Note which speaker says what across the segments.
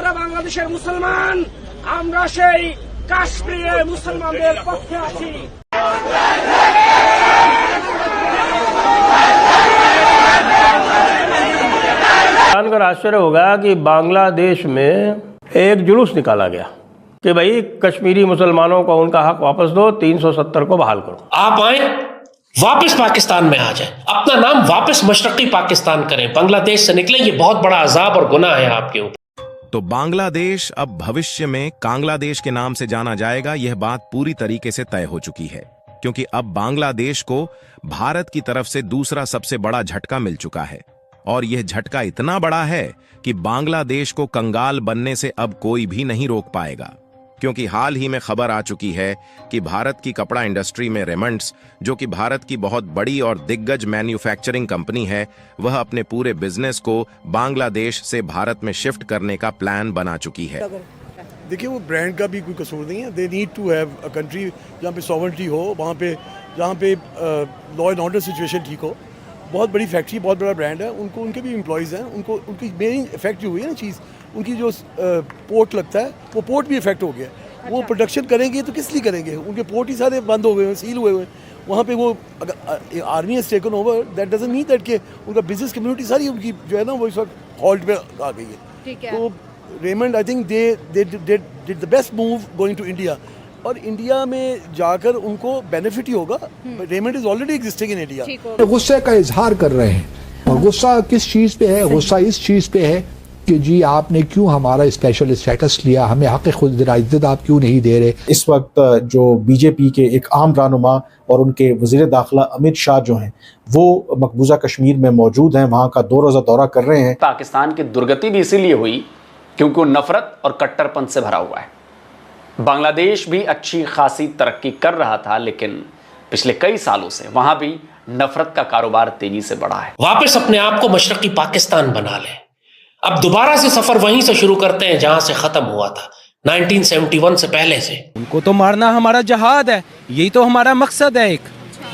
Speaker 1: যারা বাংলাদেশের মুসলমান আমরা সেই কাশ্মীরের মুসলমানদের পক্ষে আছি।
Speaker 2: जानकर आश्चर्य होगा कि बांग्लादेश में एक जुलूस निकाला गया कि भाई कश्मीरी मुसलमानों को उनका हक वापस दो, 370 को बहाल करो।
Speaker 3: आप आए, वापस पाकिस्तान में आ जाए, अपना नाम वापस मशरकी पाकिस्तान करें, बांग्लादेश से निकले। ये बहुत बड़ा अजाब और गुनाह है आपके ऊपर।
Speaker 4: तो बांग्लादेश अब भविष्य में कांग्लादेश के नाम से जाना जाएगा, यह बात पूरी तरीके से तय हो चुकी है, क्योंकि अब बांग्लादेश को भारत की तरफ से दूसरा सबसे बड़ा झटका मिल चुका है। और यह झटका इतना बड़ा है कि बांग्लादेश को कंगाल बनने से अब कोई भी नहीं रोक पाएगा, क्योंकि हाल ही में खबर आ चुकी है कि भारत की कपड़ा इंडस्ट्री में रेमंड्स, जो कि भारत की बहुत बड़ी और दिग्गज मैन्युफैक्चरिंग कंपनी है, वह अपने पूरे बिजनेस को बांग्लादेश से भारत में शिफ्ट करने का प्लान बना चुकी है।
Speaker 5: देखिए, वो ब्रांड का भी कोई कसूर नहीं है। They need to have a country जहाँ पे सॉवरेंटी हो, वहाँ पे जहाँ पे लॉ एंड ऑर्डर सिचुएशन ठीक हो। बहुत बड़ी फैक्ट्री, बहुत बड़ा ब्रांड है, उनको उनके भी एम्प्लॉयज़ हैं, उनको उनकी मेन इफेक्ट जो हुई है ना चीज़, उनकी जो पोर्ट लगता है वो पोर्ट भी इफेक्ट हो गया। वो प्रोडक्शन करेंगे तो किस लिए करेंगे? उनके पोर्ट ही सारे बंद हो गए हैं, सील हुए हुए हैं। वहाँ पे वो army has taken over, that doesn't mean that के उनका बिजनेस कम्युनिटी सारी उनकी जो है ना वो इस वक्त हॉल्ट पे आ गई है। तो Raymond I think they did the best move going to India, और इंडिया में जाकर उनको बेनिफिट ही होगा। Raymond is already existing in India.
Speaker 6: गुस्से का इजहार कर रहे हैं, और गुस्सा किस चीज़ पे है? गुस्सा इस चीज़ पे है कि जी आपने क्यों हमारा स्पेशल स्टेटस लिया, हमें हक खुद इज्जत आप क्यों नहीं दे रहे?
Speaker 7: इस वक्त जो बीजेपी के एक आम रहनुमा और उनके वज़ीर दाखिला अमित शाह जो हैं वो मकबूजा कश्मीर में मौजूद हैं, वहाँ का 2 रोज़ा दौरा कर रहे हैं।
Speaker 8: पाकिस्तान की दुर्गति भी इसीलिए हुई क्योंकि वो नफरत और कट्टरपन से भरा हुआ है। बांग्लादेश भी अच्छी खासी तरक्की कर रहा था, लेकिन पिछले कई सालों से वहां भी नफरत का कारोबार तेजी से बढ़ा है।
Speaker 3: वापस अपने आप को मशरकी पाकिस्तान बना लें। अब दोबारा से सफर वहीं से शुरू करते हैं जहां से खत्म हुआ था 1971 से पहले से।
Speaker 9: उनको तो मारना हमारा जहाद है, यही तो हमारा मकसद है एक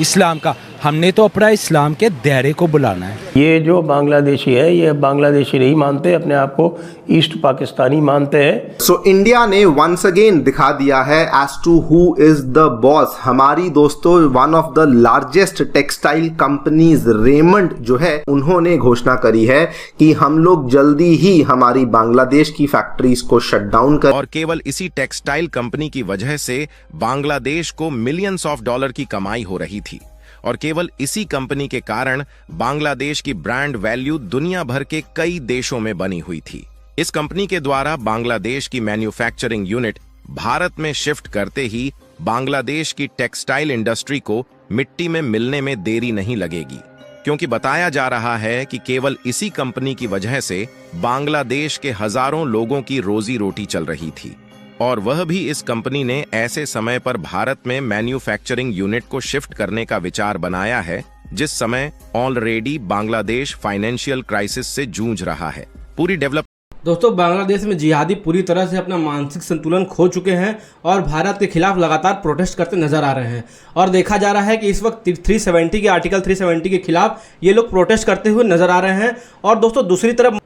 Speaker 9: इस्लाम का। हमने तो अपना इस्लाम के दायरे को बुलाना है।
Speaker 2: ये जो बांग्लादेशी है, ये बांग्लादेशी नहीं मानते, अपने आप को ईस्ट पाकिस्तानी मानते हैं।
Speaker 10: सो इंडिया ने वंस अगेन दिखा दिया है as to who is the boss. हमारी दोस्तों one of the largest textile companies Raymond जो है, उन्होंने घोषणा करी है कि हम लोग जल्दी ही हमारी बांग्लादेश की फैक्ट्रीज को शट डाउन कर,
Speaker 4: और केवल इसी टेक्सटाइल कंपनी की वजह से बांग्लादेश को मिलियंस ऑफ डॉलर की कमाई हो रही थी, और केवल इसी कंपनी के कारण बांग्लादेश की ब्रांड वैल्यू दुनिया भर के कई देशों में बनी हुई थी। इस कंपनी के द्वारा बांग्लादेश की मैन्युफैक्चरिंग यूनिट भारत में शिफ्ट करते ही बांग्लादेश की टेक्सटाइल इंडस्ट्री को मिट्टी में मिलने में देरी नहीं लगेगी, क्योंकि बताया जा रहा है कि केवल इसी कंपनी की वजह से बांग्लादेश के हजारों लोगों की रोजी रोटी चल रही थी, और वह भी इस कंपनी ने ऐसे समय पर भारत में मैन्युफैक्चरिंग यूनिट को शिफ्ट करने का विचार बनाया है जिस समय ऑलरेडी बांग्लादेश फाइनेंशियल क्राइसिस से जूझ रहा है। पूरी डेवलप
Speaker 11: दोस्तों, बांग्लादेश में जिहादी पूरी तरह से अपना मानसिक संतुलन खो चुके हैं और भारत के खिलाफ लगातार प्रोटेस्ट करते नजर आ रहे हैं। और देखा जा रहा है कि इस वक्त 370 के आर्टिकल 370 के खिलाफ ये लोग प्रोटेस्ट करते हुए नजर आ रहे हैं। और दोस्तों, दूसरी तरफ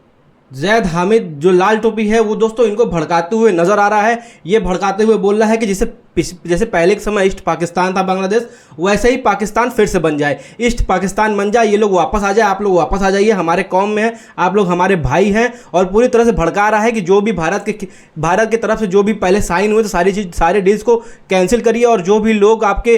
Speaker 11: जैद हामिद जो लाल टोपी है वो दोस्तों इनको भड़काते हुए नजर आ रहा है। ये भड़काते हुए बोल रहा है कि जैसे पहले के समय ईस्ट पाकिस्तान था बांग्लादेश, वैसे ही पाकिस्तान फिर से बन जाए, ईस्ट पाकिस्तान बन जाए, ये लोग वापस आ जाए, आप लोग वापस आ जाइए, हमारे कौम में है, आप लोग हमारे भाई हैं। और पूरी तरह से भड़का रहा है कि जो भी भारत की तरफ से जो भी पहले साइन हुए थे सारे डील्स को कैंसिल करिए, और जो भी लोग आपके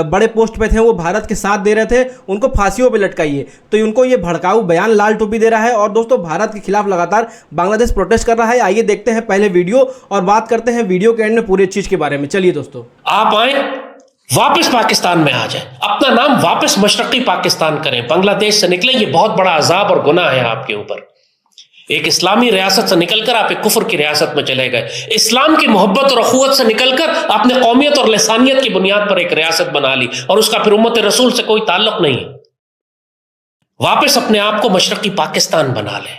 Speaker 11: बड़े पोस्ट पे थे वो भारत के साथ दे रहे थे उनको फांसियों पर लटकाइए। तो उनको ये भड़काऊ बयान लाल टोपी दे रहा है। और दोस्तों, भारत के खिलाफ लगातार बांग्लादेश प्रोटेस्ट कर रहा है। आइए देखते हैं पहले वीडियो और बात करते हैं वीडियो के एंड में पूरी चीज के बारे में। चलिए दोस्तों,
Speaker 3: आप आए, वापस पाकिस्तान में आ जाए, अपना नाम वापस मशरकी पाकिस्तान करें, बांग्लादेश से निकले। ये बहुत बड़ा अजाब और गुनाह है आपके ऊपर। एक इस्लामी रियासत से निकलकर आप एक कुफर की रियासत में चले गए। इस्लाम की मोहब्बत और अखुवत से निकलकर आपने कौमियत और लसानियत की बुनियाद पर एक रियासत बना ली, और उसका फिर उम्मत रसूल से कोई ताल्लुक नहीं। वापस अपने आप को मशरकी पाकिस्तान बना लें।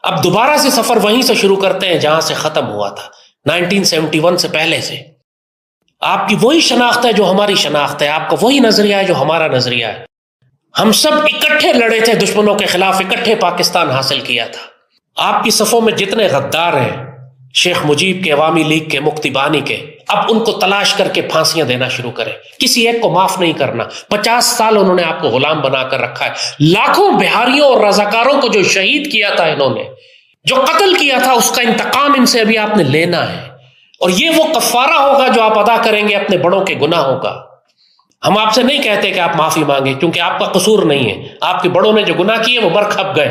Speaker 3: अब दोबारा से सफर वहीं से शुरू करते हैं जहां से खत्म हुआ था 1971 से पहले से। आपकी वही शनाख्त है जो हमारी शनाख्त है, आपका वही नजरिया है जो हमारा नजरिया है। हम सब इकट्ठे लड़े थे दुश्मनों के खिलाफ, इकट्ठे पाकिस्तान हासिल किया था। आपकी सफों में जितने गद्दार हैं शेख मुजीब के, अवामी लीग के, मुक्तिबानी के, अब उनको तलाश करके फांसियां देना शुरू करें। किसी एक को माफ नहीं करना। 50 साल उन्होंने आपको गुलाम बनाकर रखा है। लाखों बिहारियों और रजाकारों को जो शहीद किया था इन्होंने, जो कत्ल किया था, उसका इंतकाम इनसे अभी आपने लेना है। और ये वो कफारा होगा जो आप अदा करेंगे अपने बड़ों के गुनाहों का। हम आपसे नहीं कहते कि आप माफी मांगे, क्योंकि आपका कसूर नहीं है। आपके बड़ों ने जो गुनाह किए वो मर खप गए।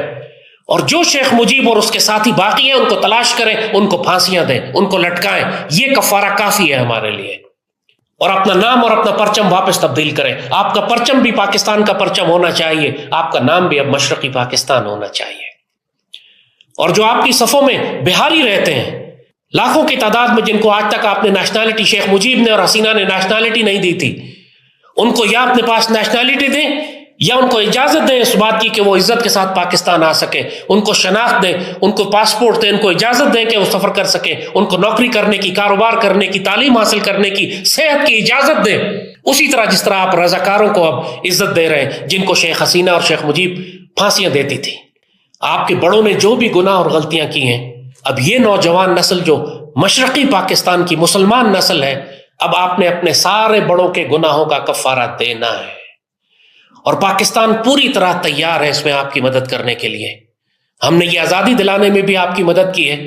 Speaker 3: और जो शेख मुजीब और उसके साथी बाकी हैं उनको तलाश करें, उनको फांसियां दें, उनको लटकाएं। ये कफारा काफी है हमारे लिए। और अपना नाम और अपना परचम वापस तब्दील करें। आपका परचम भी पाकिस्तान का परचम होना चाहिए, आपका नाम भी अब मशरकी पाकिस्तान होना चाहिए। और जो आपकी सफों में बिहारी रहते हैं लाखों की तादाद में, जिनको आज तक आपने नेशनैलिटी, शेख मुजीब ने और हसीना ने नेशनैलिटी नहीं दी थी, उनको या अपने पास नेशनैलिटी दें या उनको इजाजत दें इस बात की कि वो इज्जत के साथ पाकिस्तान आ सके। उनको शनाख्त दें, उनको पासपोर्ट दें, उनको इजाजत दें कि वो सफर कर सके, उनको नौकरी करने की, कारोबार करने की, तालीम हासिल करने की, सेहत की इजाजत दें। उसी तरह जिस तरह आप रजाकारों को अब इज्जत दे रहे हैं, जिनको शेख हसीना और शेख मुजीब फांसियां देती थी। आपके बड़ों ने जो भी गुनाह और गलतियां की हैं, अब ये नौजवान नस्ल जो मशरकी पाकिस्तान की मुसलमान नस्ल है, अब आपने अपने सारे बड़ों के गुनाहों का कफारा देना है। और पाकिस्तान पूरी तरह तैयार है इसमें आपकी मदद करने के लिए। हमने ये आजादी दिलाने में भी आपकी मदद की है,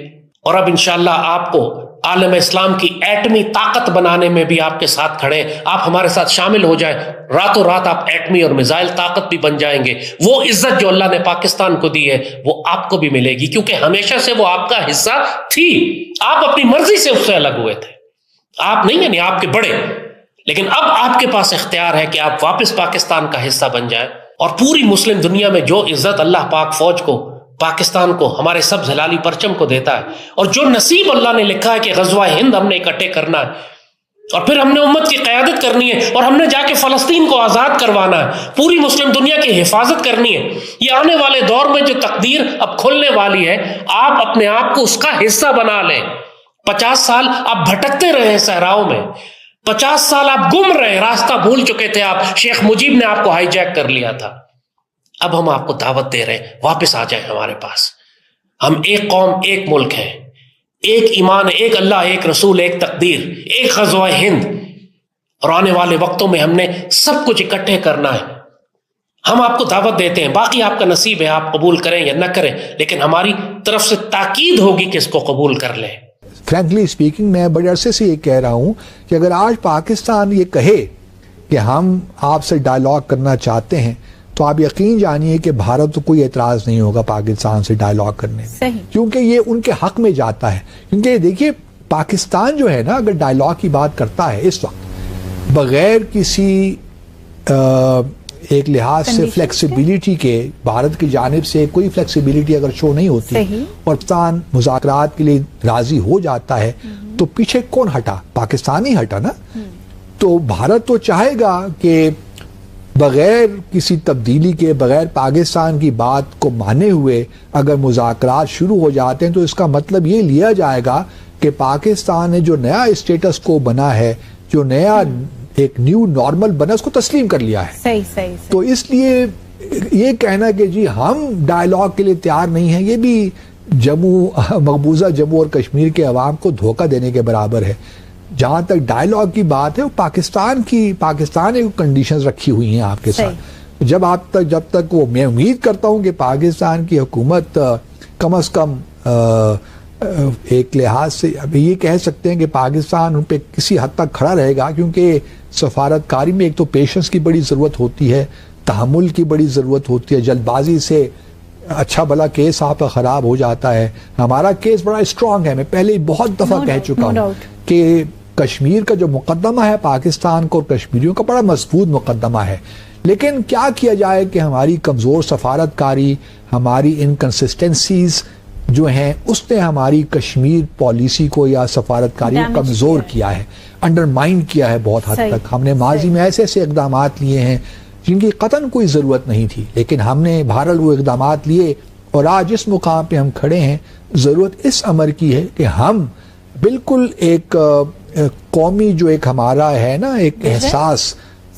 Speaker 3: और अब इंशाअल्लाह आपको आलम इस्लाम की एटमी ताकत बनाने में भी आपके साथ खड़े। आप हमारे साथ शामिल हो जाए, रातों रात आप एटमी और मिसाइल ताकत भी बन जाएंगे। वो इज्जत जो अल्लाह ने पाकिस्तान को दी है वो आपको भी मिलेगी, क्योंकि हमेशा से वो आपका हिस्सा थी। आप अपनी मर्जी से उससे अलग हुए थे, आप नहीं, यानी आपके बड़े। लेकिन अब आपके पास इख्तियार है कि आप वापस पाकिस्तान का हिस्सा बन जाएं। और पूरी मुस्लिम दुनिया में जो इज्जत अल्लाह पाक फौज को, पाकिस्तान को, हमारे सब जलाली परचम को देता है, और जो नसीब अल्लाह ने लिखा है कि गजवा हिंद हमने इकट्ठे करना है, और फिर हमने उम्मत की क़यादत करनी है, और हमने जाके फ़लस्तीन को आज़ाद करवाना है, पूरी मुस्लिम दुनिया की हिफाजत करनी है। ये आने वाले दौर में जो तकदीर अब खुलने वाली है, आप अपने आप को उसका हिस्सा बना लें। 50 साल आप भटकते रहे सहराओं में, 50 साल आप गुम रहे, रास्ता भूल चुके थे आप। शेख मुजीब ने आपको हाईजैक कर लिया था। अब हम आपको दावत दे रहे हैं, वापस आ जाए हमारे पास। हम एक कौम, एक मुल्क हैं, एक ईमान, एक अल्लाह, एक रसूल, एक तकदीर, एक ग़ज़वा हिंद। और आने वाले वक्तों में हमने सब कुछ इकट्ठे करना है। हम आपको दावत देते हैं, बाकी आपका नसीब है, आप कबूल करें या न करें, लेकिन हमारी तरफ से ताकीद होगी कि इसको कबूल कर लें।
Speaker 6: फ्रैंकली स्पीकिंग, मैं बड़े अरसे से ये कह रहा हूँ कि अगर आज पाकिस्तान ये कहे कि हम आपसे डायलॉग करना चाहते हैं, तो आप यकीन जानिए कि भारत को कोई एतराज़ नहीं होगा पाकिस्तान से डायलॉग करने में, क्योंकि ये उनके हक में जाता है। क्योंकि देखिए, पाकिस्तान जो है ना, अगर डायलॉग की बात करता है इस वक्त बगैर किसी एक लिहाज से फ्लेक्सिबिलिटी के, भारत की जानिब से कोई फ्लेक्सिबिलिटी अगर शो नहीं होती और पाकिस्तान मुज़ाकरात के लिए राजी हो जाता है, तो पीछे कौन हटा? पाकिस्तान ही हटा ना। तो भारत तो चाहेगा कि बगैर किसी तब्दीली के, बगैर पाकिस्तान की बात को माने हुए अगर मुज़ाकरात शुरू हो जाते हैं, तो इसका मतलब ये लिया जाएगा कि पाकिस्तान ने जो नया स्टेटस को बना है, जो नया एक न्यू नॉर्मल बना, उसको तस्लीम कर लिया है। सही। तो इसलिए ये कहना कि जी हम डायलॉग के लिए तैयार नहीं हैं, ये भी मकबूजा जम्मू और कश्मीर के अवाम को धोखा देने के बराबर है। जहाँ तक डायलॉग की बात है, वो पाकिस्तान ने कंडीशंस रखी हुई हैं आपके साथ। जब तक वो, मैं उम्मीद करता हूँ कि पाकिस्तान की हुकूमत कम अज़ कम एक लिहाज से अभी ये कह सकते हैं कि पाकिस्तान उन पर किसी हद तक खड़ा रहेगा, क्योंकि सफारतकारी में एक तो पेशेंस की बड़ी ज़रूरत होती है, तहम्मुल की बड़ी ज़रूरत होती है। जल्दबाजी से अच्छा भला केस आपका ख़राब हो जाता है। हमारा केस बड़ा स्ट्रॉन्ग है, मैं पहले ही बहुत दफ़ा कह चुका हूँ कि कश्मीर का जो मुकदमा है पाकिस्तान को और कश्मीरियों का बड़ा मजबूत मुकदमा है। लेकिन क्या किया जाए कि हमारी कमज़ोर सफारतकारी, हमारी इनकन्सिस्टेंसीज जो हैं, उसने हमारी कश्मीर पॉलिसी को या सफारतकारी को कमज़ोर किया है, अंडरमाइन किया है बहुत हद तक। हमने माजी में ऐसे ऐसे इक़दाम लिए हैं जिनकी कतन कोई ज़रूरत नहीं थी, लेकिन हमने बहरहाल वो इक़दाम लिए, और आज इस मुकाम पे हम खड़े हैं। ज़रूरत इस अमर की है कि हम बिल्कुल एक कौमी जो एक हमारा है ना, एक एहसास,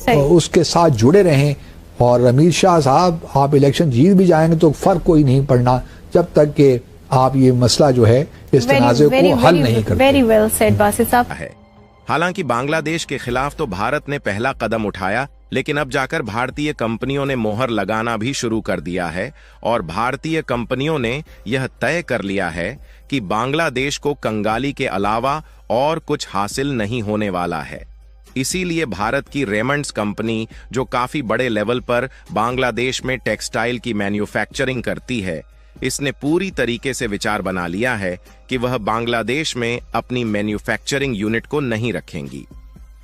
Speaker 6: उसके साथ जुड़े रहें। और अमीर शाह साहब, आप इलेक्शन जीत भी जाएंगे तो फ़र्क कोई नहीं पड़ना, जब तक कि आप ये मसला जो है इस तनाज़े को हल नहीं करते।
Speaker 12: वेरी वेल सेड बासित साहब।
Speaker 4: हालांकि बांग्लादेश के खिलाफ तो भारत ने पहला कदम उठाया, लेकिन अब जाकर भारतीय कंपनियों ने मोहर लगाना भी शुरू कर दिया है और भारतीय कंपनियों ने यह तय कर लिया है कि बांग्लादेश को कंगाली के अलावा और कुछ हासिल नहीं होने वाला है। इसीलिए भारत की रेमंड्स कंपनी, जो काफी बड़े लेवल पर बांग्लादेश में टेक्सटाइल की मैन्युफैक्चरिंग करती है, इसने पूरी तरीके से विचार बना लिया है कि वह बांग्लादेश में अपनी मैन्युफैक्चरिंग यूनिट को नहीं रखेंगी,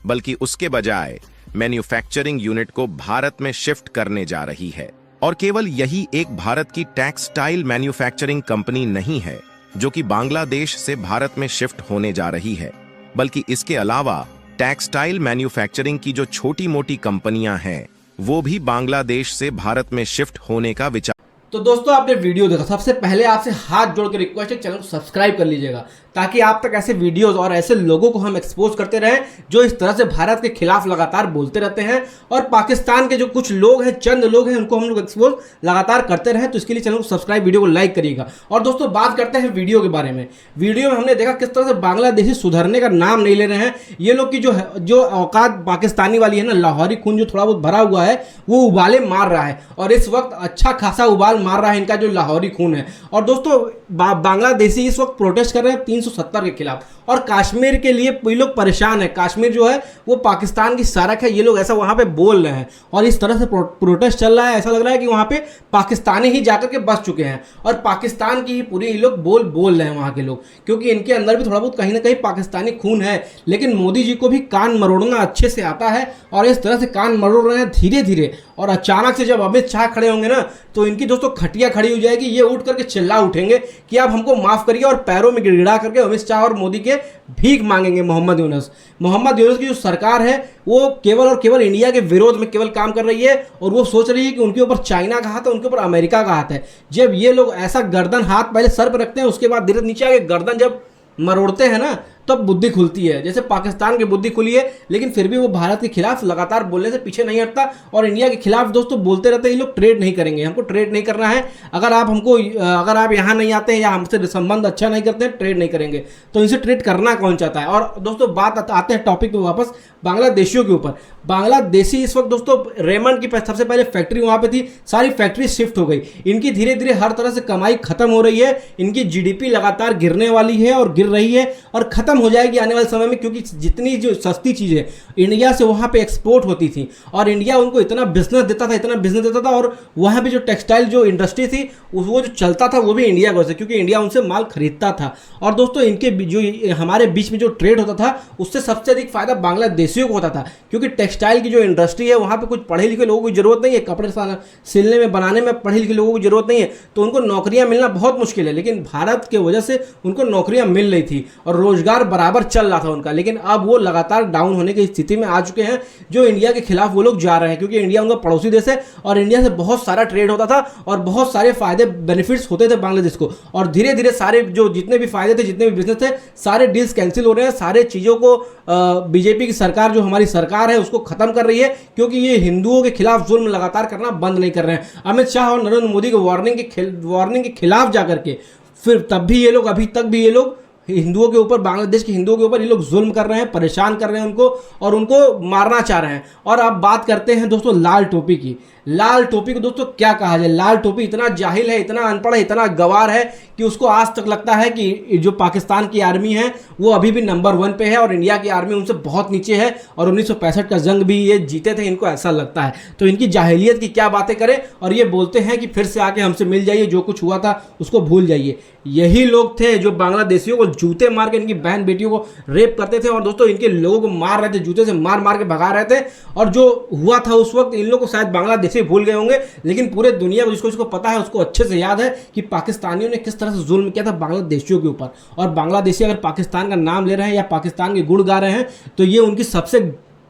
Speaker 4: बल्कि उसके बजाय मैन्युफैक्चरिंग यूनिट को भारत में शिफ्ट करने जा रही है। और केवल यही एक भारत की टेक्सटाइल मैन्युफैक्चरिंग कंपनी नहीं है जो कि बांग्लादेश से भारत में शिफ्ट होने जा रही है, बल्कि इसके अलावा टेक्सटाइल मैन्युफैक्चरिंग की जो छोटी मोटी कंपनियां हैं वो भी बांग्लादेश से भारत में शिफ्ट होने का विचार।
Speaker 11: तो दोस्तों आपने वीडियो देखा, सबसे पहले आपसे हाथ जोड़ के रिक्वेस्ट है चैनल को सब्सक्राइब कर लीजिएगा ताकि आप तक ऐसे वीडियोस और ऐसे लोगों को हम एक्सपोज करते रहें जो इस तरह से भारत के खिलाफ लगातार बोलते रहते हैं, और पाकिस्तान के जो कुछ लोग हैं, चंद लोग हैं, उनको हम लोग एक्सपोज लगातार करते रहें। तो इसके लिए चैनल को सब्सक्राइब, वीडियो को लाइक करिएगा। और दोस्तों बात करते हैं वीडियो के बारे में। वीडियो में हमने देखा किस तरह से बांग्लादेशी सुधरने का नाम नहीं ले रहे हैं। ये लोग की जो औकात पाकिस्तानी वाली है ना, लाहौरी खून जो थोड़ा बहुत भरा हुआ है वो उबाले मार रहा है, और इस वक्त अच्छा खासा उबाल मार रहा है इनका जो लाहौरी खून है। और दोस्तों बांग्लादेशी इस वक्त प्रोटेस्ट कर रहे हैं 370 के खिलाफ, और कश्मीर के लिए ये लोग परेशान है। कश्मीर जो है वो पाकिस्तान की सड़क है, ये लोग ऐसा वहां पे बोल रहे हैं, और इस तरह से प्रोटेस्ट चल रहा है। ऐसा लग रहा है कि वहां पे पाकिस्तानी ही जाकर के बस चुके हैं, और पाकिस्तान की ही पूरी ये लोग बोल रहे हैं वहां के लोग, क्योंकि इनके अंदर भी थोड़ा बहुत कहीं ना कहीं पाकिस्तानी खून है। लेकिन मोदी जी को भी कान मरोड़ना अच्छे से आता है, और इस तरह से कान मरोड़ रहे हैं धीरे धीरे। और अचानक से जब अमित शाह खड़े होंगे ना, तो इनकी दोस्तों खटिया खड़ी हो जाएगी। ये उठ करके चिल्ला उठेंगे कि आप हमको माफ करिए, और पैरों में गिड़गिड़ा करके अमित शाह और मोदी के भीख मांगेंगे। मोहम्मद यूनुस की जो सरकार है वो केवल और केवल इंडिया के विरोध में केवल काम कर रही है, और वो सोच रही है कि उनके ऊपर चाइना का हाथ है, उनके ऊपर अमेरिका का हाथ है। जब ये लोग ऐसा गर्दन, हाथ पहले सर पर रखते हैं, उसके बाद धीरे नीचे आके गर्दन जब मरोड़ते हैं ना, तब बुद्धि खुलती है। जैसे पाकिस्तान की बुद्धि खुली है, लेकिन फिर भी वो भारत के खिलाफ लगातार बोलने से पीछे नहीं हटता, और इंडिया के खिलाफ दोस्तों बोलते रहते हैं ये लोग ट्रेड नहीं करेंगे, हमको ट्रेड नहीं करना है। अगर आप यहाँ नहीं आते हैं या हमसे संबंध अच्छा नहीं करते हैं, ट्रेड नहीं करेंगे। तो इनसे ट्रेड करना कौन चाहता है। और दोस्तों बात आते हैं टॉपिक पे वापस, बांग्लादेशियों के ऊपर। बांग्लादेशी इस वक्त दोस्तों रेमंड की सबसे पहले फैक्ट्री वहाँ पे थी, सारी फैक्ट्री शिफ्ट हो गई। इनकी धीरे धीरे हर तरह से कमाई खत्म हो रही है। इनकी जीडीपी लगातार गिरने वाली है और गिर रही है, और खत्म हो जाएगी आने वाले समय में, क्योंकि जितनी जो सस्ती चीज़ें इंडिया से वहाँ पे एक्सपोर्ट होती थी, और इंडिया उनको इतना बिजनेस देता था, और वहाँ पे जो टेक्सटाइल जो इंडस्ट्री थी वो जो चलता था वो भी इंडिया को से, क्योंकि इंडिया उनसे माल खरीदता था। और दोस्तों इनके जो हमारे बीच में जो ट्रेड होता था उससे सबसे अधिक फायदा बांग्लादेशियों को होता था, क्योंकि टेक्सटाइल की जो इंडस्ट्री है वहाँ पे कुछ पढ़े लिखे लोगों की जरूरत नहीं है, कपड़े सिलने में बनाने में पढ़े लिखे लोगों की जरूरत नहीं है, तो उनको नौकरियां मिलना बहुत मुश्किल है। लेकिन भारत के वजह से उनको नौकरियां मिल रही थी और रोजगार बराबर चल रहा था उनका। लेकिन अब वो लगातार डाउन होने की स्थिति में आ चुके हैं, जो इंडिया के खिलाफ वो लोग जा रहे हैं, क्योंकि इंडिया उनका पड़ोसी देश है और इंडिया से बहुत सारा ट्रेड होता था और बहुत सारे फायदे बेनिफिट्स होते थे बांग्लादेश को। और धीरे धीरे सारे जो जितने भी फायदे थे, जितने भी बिजनेस थे, सारे डील्स कैंसिल हो रहे हैं। सारे चीज़ों को बीजेपी की सरकार, जो हमारी सरकार है, उसको खत्म कर रही है, क्योंकि ये हिंदुओं के खिलाफ जुल्म लगातार करना बंद नहीं कर रहे हैं। अमित शाह और नरेंद्र मोदी के वार्निंग के खिलाफ जाकर के फिर तब भी ये लोग, अभी तक भी ये लोग हिंदुओं के ऊपर, बांग्लादेश के हिंदुओं के ऊपर ये लोग जुल्म कर रहे हैं, परेशान कर रहे हैं उनको, और उनको मारना चाह रहे हैं। और अब बात करते हैं दोस्तों लाल टोपी की। लाल टोपी को दोस्तों क्या कहा जाए। लाल टोपी इतना जाहिल है, इतना अनपढ़ है, इतना गवार है कि उसको आज तक लगता है कि जो पाकिस्तान की आर्मी है वो अभी भी नंबर 1 पे है और इंडिया की आर्मी उनसे बहुत नीचे है, और 1965 का जंग भी ये जीते थे, इनको ऐसा लगता है। तो इनकी जाहिलियत की क्या बातें करें, और ये बोलते हैं कि फिर से आके हमसे मिल जाइए, जो कुछ हुआ था उसको भूल जाइए। यही लोग थे जो बांग्लादेशियों को जूते मार के इनकी बहन बेटियों को रेप करते थे, और दोस्तों इनके लोगों को मार रहे थे, जूते से मार मार के भगा रहे थे। और जो हुआ था उस वक्त, इन लोगों को शायद बांग्लादेशी भूल गए होंगे, लेकिन पूरे दुनिया को जिसको पता है उसको अच्छे से याद है कि पाकिस्तानियों ने किस तरह से जुल्म किया था बांग्लादेशियों के ऊपर। और बांग्लादेशी अगर पाकिस्तान का नाम ले रहे हैं या पाकिस्तान के गुण गा रहे हैं, तो ये उनकी सबसे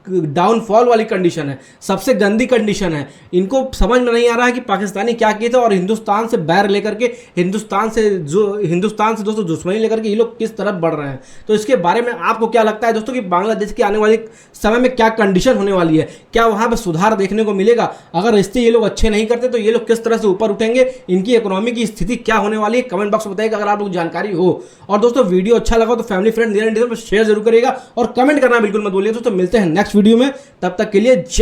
Speaker 11: डाउनफॉल वाली कंडीशन है, सबसे गंदी कंडीशन है। इनको समझ में नहीं आ रहा है कि पाकिस्तानी क्या किए थे और हिंदुस्तान से बैर लेकर के, हिंदुस्तान से दोस्तों दुश्मनी लेकर के ये लोग किस तरफ बढ़ रहे हैं। तो इसके बारे में आपको क्या लगता है दोस्तों कि बांग्लादेश की आने वाले समय में क्या कंडीशन होने वाली है, क्या वहां पर सुधार देखने को मिलेगा? अगर रिश्ते ये लोग अच्छे नहीं करते तो ये लोग किस तरह से ऊपर उठेंगे, इनकी इकोनॉमी की स्थिति क्या होने वाली है? कमेंट बॉक्स में बताइएगा अगर आप लोग जानकारी हो। और दोस्तों वीडियो अच्छा लगा तो फैमिली फ्रेंड शेयर जरूर करिएगा और कमेंट करना बिल्कुल मत भूलिएगा। दोस्तों मिलते हैं नेक्स्ट वीडियो में, तब तक के लिए जय।